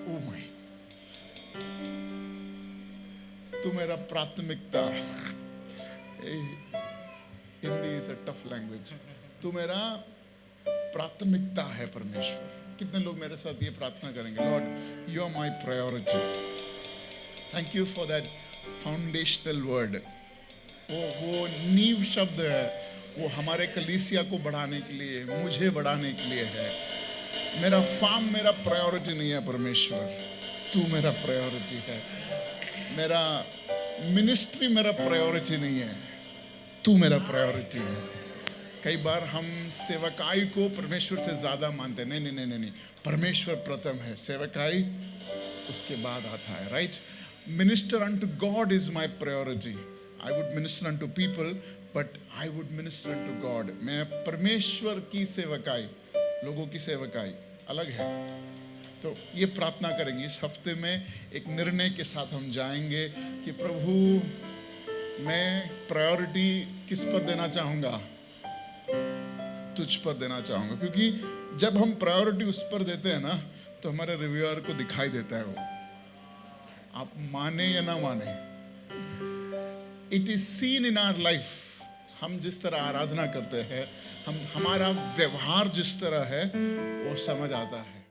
ओ माय, तू मेरा प्राथमिकता। Hindi is a tough language. तू मेरा प्राथमिकता है परमेश्वर। कितने लोग मेरे साथ ये प्रार्थना करेंगे, Lord you are my priority. Thank you for that foundational word. वो नींव शब्द है, वो हमारे कलीसिया को बढ़ाने के लिए, मुझे बढ़ाने के लिए है। मेरा फार्म मेरा प्रायोरिटी नहीं है परमेश्वर, तू मेरा प्रायोरिटी है। मेरा मिनिस्ट्री मेरा प्रायोरिटी नहीं है, तू मेरा प्रायोरिटी है। कई बार हम सेवकाई को परमेश्वर से ज्यादा मानते हैं। नहीं नहीं नहीं नहीं, परमेश्वर प्रथम है, सेवकाई उसके बाद आता है, right? Minister unto God is my priority. I would minister unto people but I would minister unto God. मैं परमेश्वर की सेवकाई, लोगों की सेवकाई अलग है। तो ये प्रार्थना करेंगे इस हफ्ते में, एक निर्णय के साथ हम जाएंगे कि प्रभु मैं प्रायोरिटी किस पर देना चाहूँगा? तुझ पर देना चाहूँगा। क्योंकि जब हम प्रायोरिटी उस पर देते हैं ना, तो हमारे रिव्यूअर को दिखाई देता है वो, आप माने या ना माने। It is seen in our life. हम जिस तरह आराधना करते हैं, हमारा व्यवहार जिस तरह है, वो समझ आता है।